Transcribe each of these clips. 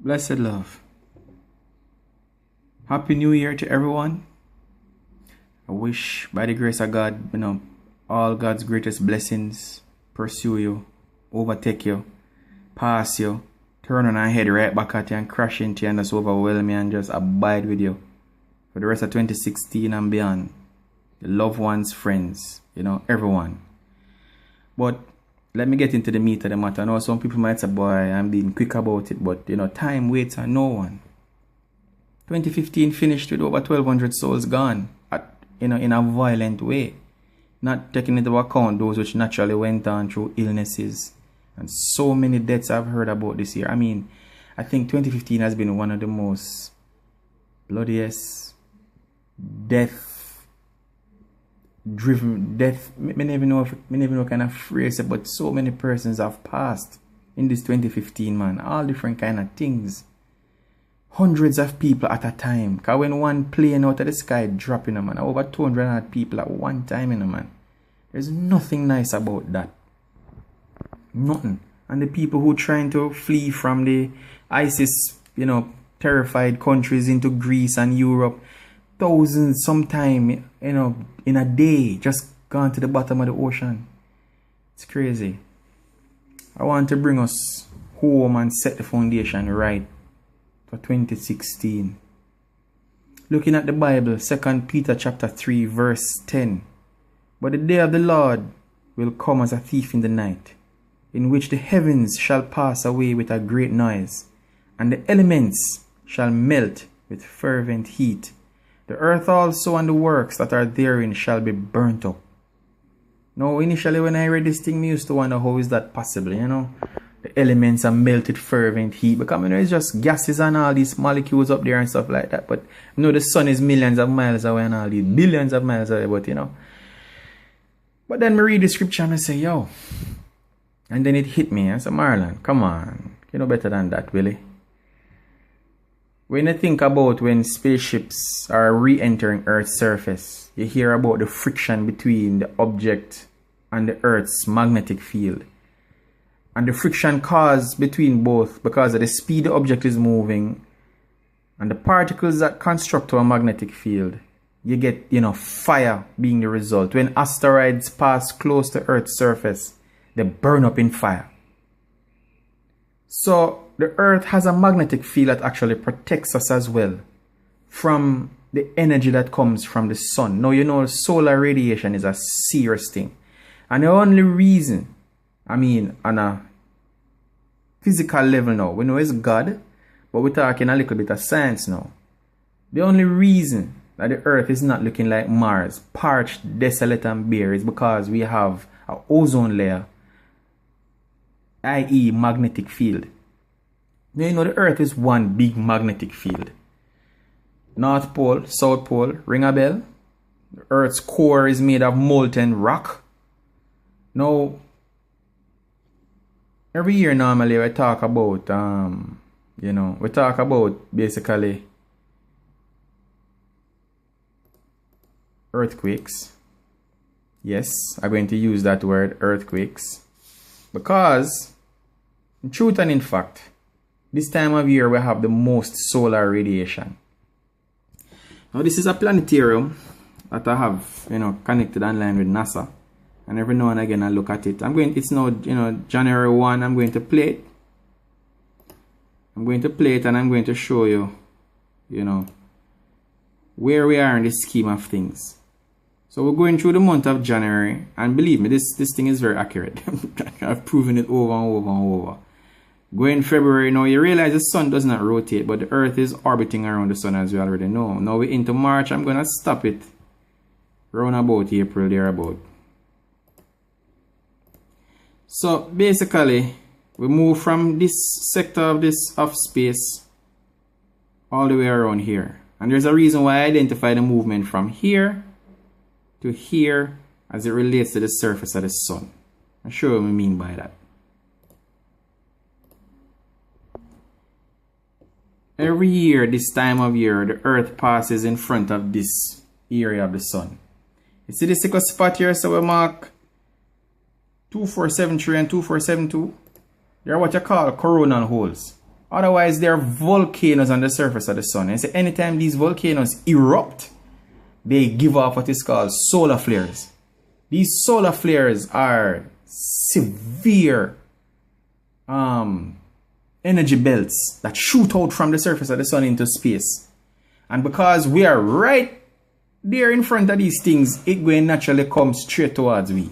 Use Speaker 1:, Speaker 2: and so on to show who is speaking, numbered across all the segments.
Speaker 1: Blessed love. Happy New Year to everyone. I wish by the grace of God, all God's greatest blessings pursue you, overtake you, pass you, turn on and head right back at you and crash into you and just overwhelm you and just abide with you for the rest of 2016 and beyond. The loved ones, friends, everyone. But let me get into the meat of the matter. I know some people might say, boy, I'm being quick about it, but time waits on no one. 2015 finished with over 1,200 souls gone in a violent way. Not taking into account those which naturally went on through illnesses. And so many deaths I've heard about this year. I think 2015 has been one of the most bloodiest death-driven death. I never know kind of phrase it, but so many persons have passed in this 2015, man. All different kind of things. Hundreds of people at a time. Because when one plane out of the sky dropping, man, over 200 people at one time, man. There's nothing nice about that. Nothing. And the people who trying to flee from the ISIS, terrified countries into Greece and Europe, thousands sometime, in a day, just gone to the bottom of the ocean. It's crazy. I want to bring us home and set the foundation right for 2016. Looking at the Bible, 2 Peter chapter 3 verse 10. But the day of the Lord will come as a thief in the night, in which the heavens shall pass away with a great noise, and the elements shall melt with fervent heat. The earth also and the works that are therein shall be burnt up. Now, initially when I read this thing, I used to wonder how is that possible, The elements are melted fervent heat. Because it's just gases and all these molecules up there and stuff like that. But the sun is millions of miles away and all these billions of miles away. But But then I read the scripture and I say, yo. And then it hit me. I said, Marlon, come on. You know better than that, Willi. When you think about when spaceships are re-entering Earth's surface, you hear about the friction between the object and the Earth's magnetic field. And the friction caused between both because of the speed the object is moving and the particles that construct our magnetic field. You get, fire being the result. When asteroids pass close to Earth's surface, they burn up in fire. So the Earth has a magnetic field that actually protects us as well from the energy that comes from the sun. Now, solar radiation is a serious thing. And the only reason, on a physical level now, we know it's God, but we're talking a little bit of science now. The only reason that the Earth is not looking like Mars, parched, desolate and bare, is because we have an ozone layer, i.e. magnetic field. Now, the Earth is one big magnetic field. North Pole, South Pole, ring a bell? The Earth's core is made of molten rock. Now, every year normally we talk about, we talk about basically earthquakes. Yes, I'm going to use that word, earthquakes. Because, in truth and in fact, this time of year we have the most solar radiation. Now this is a planetarium that I have, connected online with NASA. And every now and again I look at it. It's now, January 1, I'm going to play it. I'm going to play it and I'm going to show you, where we are in the scheme of things. So we're going through the month of January, and believe me, this thing is very accurate. I've proven it over and over and over. Going February, now you realize the sun does not rotate, but the earth is orbiting around the sun, as you already know. Now we're into March, I'm going to stop it around about April, thereabout. So basically, we move from this sector of space all the way around here. And there's a reason why I identify the movement from here to here as it relates to the surface of the sun. I'll show you what I mean by that. Every year, this time of year, the earth passes in front of this area of the sun. You see this little spot here, so we mark 2473 and 2472. They are what you call coronal holes. Otherwise, there are volcanoes on the surface of the sun. And so anytime these volcanoes erupt, they give off what is called solar flares. These solar flares are severe energy belts that shoot out from the surface of the sun into space. And because we are right there in front of these things, it will naturally come straight towards we.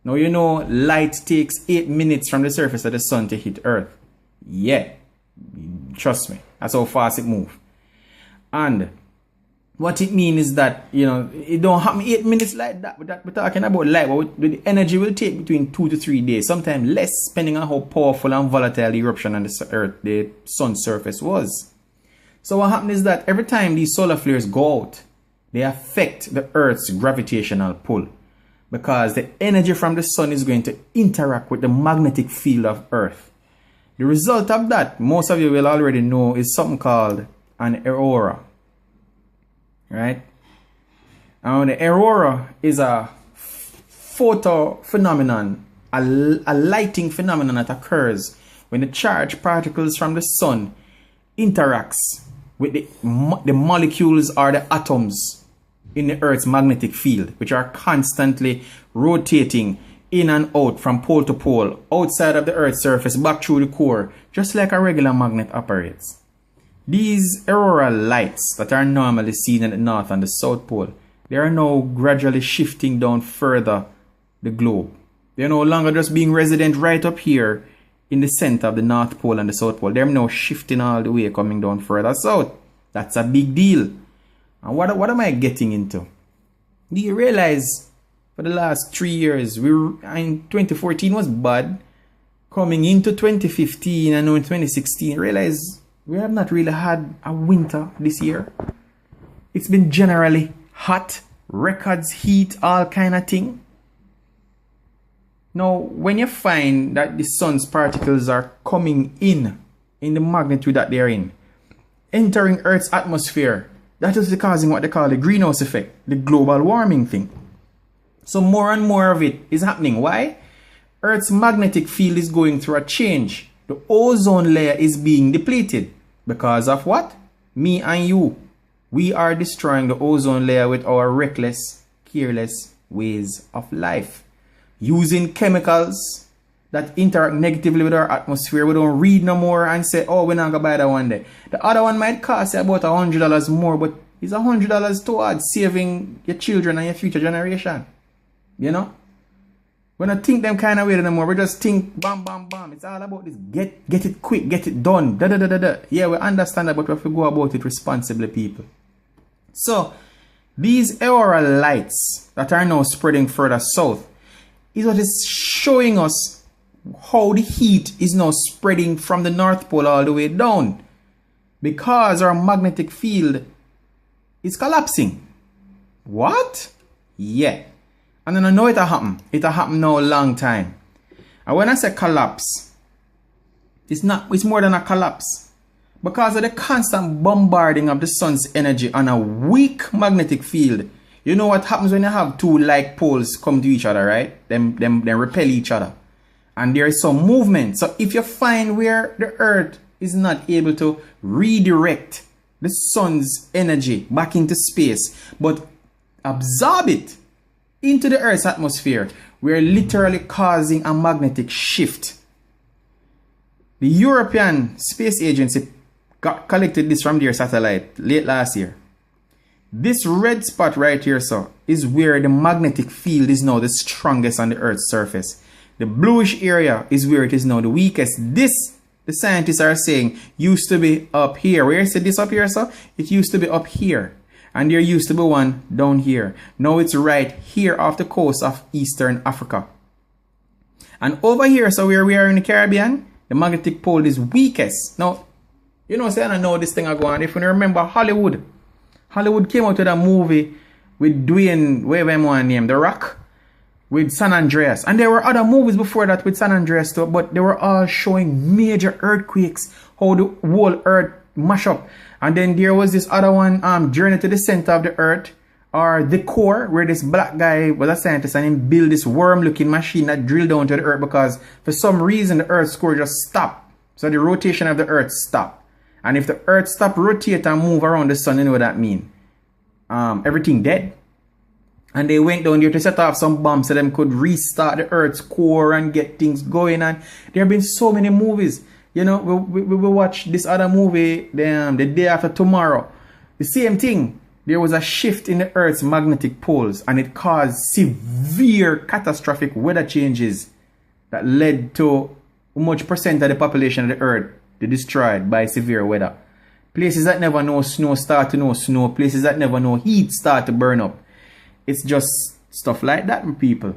Speaker 1: Now you know light takes 8 minutes from the surface of the sun to hit Earth. Yeah, trust me, that's how fast it moves. And what it means is that, you know, it don't happen 8 minutes like that. But we're talking about light. But the energy will take between 2 to 3 days, sometimes less, depending on how powerful and volatile the eruption on the Earth, the sun's surface was. So what happens is that every time these solar flares go out, they affect the Earth's gravitational pull, because the energy from the sun is going to interact with the magnetic field of Earth. The result of that, most of you will already know, is something called an aurora. Right? And the aurora is a photo phenomenon, a lighting phenomenon that occurs when the charged particles from the sun interacts with the molecules or the atoms in the Earth's magnetic field, which are constantly rotating in and out from pole to pole, outside of the Earth's surface, back through the core, just like a regular magnet operates. These auroral lights that are normally seen at the North and the South Pole, they are now gradually shifting down further the globe. They are no longer just being resident right up here in the center of the North Pole and the South Pole. They're now shifting all the way, coming down further south. That's a big deal. And what am I getting into? Do you realize for the last 3 years, in 2014 was bad, coming into 2015 and now in 2016, realize we have not really had a winter this year. It's been generally hot, records heat, all kind of thing. Now, when you find that the sun's particles are coming in the magnitude that they're in, entering Earth's atmosphere, that is causing what they call the greenhouse effect, the global warming thing. So more and more of it is happening. Why? Earth's magnetic field is going through a change. The ozone layer is being depleted. Because of what? Me and you. We are destroying the ozone layer with our reckless, careless ways of life. Using chemicals that interact negatively with our atmosphere. We don't read no more and say, oh, we're not going to buy that one day. The other one might cost you about $100 more, but it's $100 towards saving your children and your future generation. You know? We don't think them kind of way anymore. We just think bam, bam, bam. It's all about this. Get it quick, get it done. Da, da, da, da, da. Yeah, we understand that, but we have to go about it responsibly, people. So, these auroral lights that are now spreading further south is what is showing us how the heat is now spreading from the North Pole all the way down. Because our magnetic field is collapsing. What? Yeah. And then I know it'll happen. It'll happen now a long time. And when I say collapse, it's more than a collapse. Because of the constant bombarding of the sun's energy on a weak magnetic field. You know what happens when you have two like poles come to each other, right? Them repel each other. And there is some movement. So if you find where the Earth is not able to redirect the sun's energy back into space, but absorb it into the Earth's atmosphere, we're literally causing a magnetic shift. The European Space Agency collected this from their satellite late last year. This red spot right here, so, is where the magnetic field is now the strongest on the Earth's surface. The bluish area is where it is now the weakest. This, the scientists are saying, used to be up here. Where is this up here, so? It used to be up here. And there used to be one down here. Now it's right here off the coast of Eastern Africa. And over here, so where we are in the Caribbean, the magnetic pole is weakest. Now, you know, say I know this thing I go on. If you remember Hollywood came out with a movie with Dwayne, whatever him name, The Rock, with San Andreas. And there were other movies before that with San Andreas too, but they were all showing major earthquakes, how the whole earth mash up. And then there was this other one, Journey to the Center of the Earth, or The Core, where this black guy was a scientist and he built this worm-looking machine that drilled down to the Earth because for some reason the Earth's core just stopped. So the rotation of the earth stop. And if the earth stop rotate and move around the sun, you know what that mean? Everything dead. And they went down there to set off some bombs so them could restart the earth's core and get things going. And there have been so many movies. You know, we watch this other movie, the day after tomorrow. The same thing. There was a shift in the earth's magnetic poles and it caused severe catastrophic weather changes that led to how much percent of the population of the earth they destroyed by severe weather. Places that never know snow start to know snow. Places that never know heat start to burn up. It's just stuff like that, people.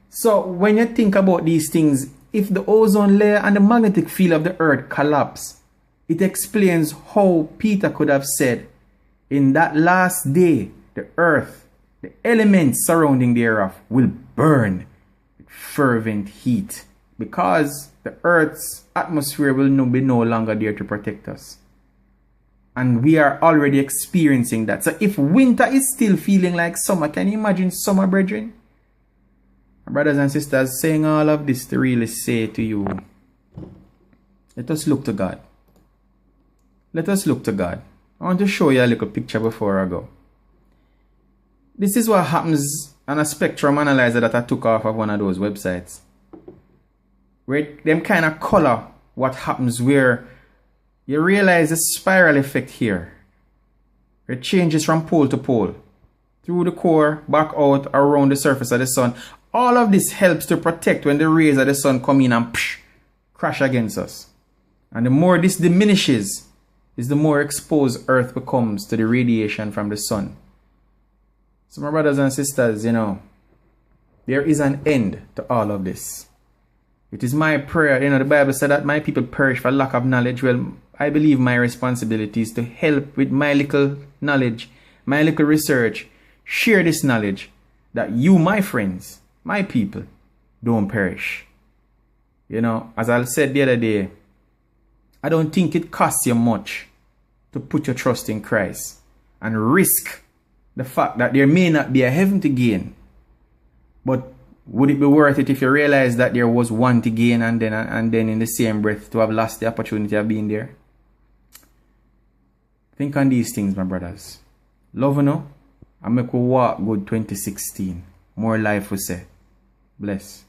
Speaker 1: So when you think about these things, if the ozone layer and the magnetic field of the earth collapse, it explains how Peter could have said, in that last day, the earth, the elements surrounding thereof will burn with fervent heat, because the earth's atmosphere will be no longer there to protect us. And we are already experiencing that. So if winter is still feeling like summer, can you imagine summer, brethren? My brothers and sisters, saying all of this to really say to you, let us look to God. Let us look to God. I want to show you a little picture before I go. This is what happens on a spectrum analyzer that I took off of one of those websites, where them kind of color what happens, where you realize the spiral effect here. It changes from pole to pole, through the core, back out, around the surface of the sun. All of this helps to protect when the rays of the sun come in and crash against us. And the more this diminishes, is the more exposed Earth becomes to the radiation from the sun. So my brothers and sisters, you know, there is an end to all of this. It is my prayer, you know, the Bible said that my people perish for lack of knowledge. Well, I believe my responsibility is to help with my little knowledge, my little research, share this knowledge, that you, my friends, my people, don't perish. You know, as I said the other day, I don't think it costs you much to put your trust in Christ and risk the fact that there may not be a heaven to gain. But would it be worth it if you realize that there was one to gain and then in the same breath to have lost the opportunity of being there? Think on these things, my brothers. Love, you know, and make we walk good 2016. More life, we say. Bless.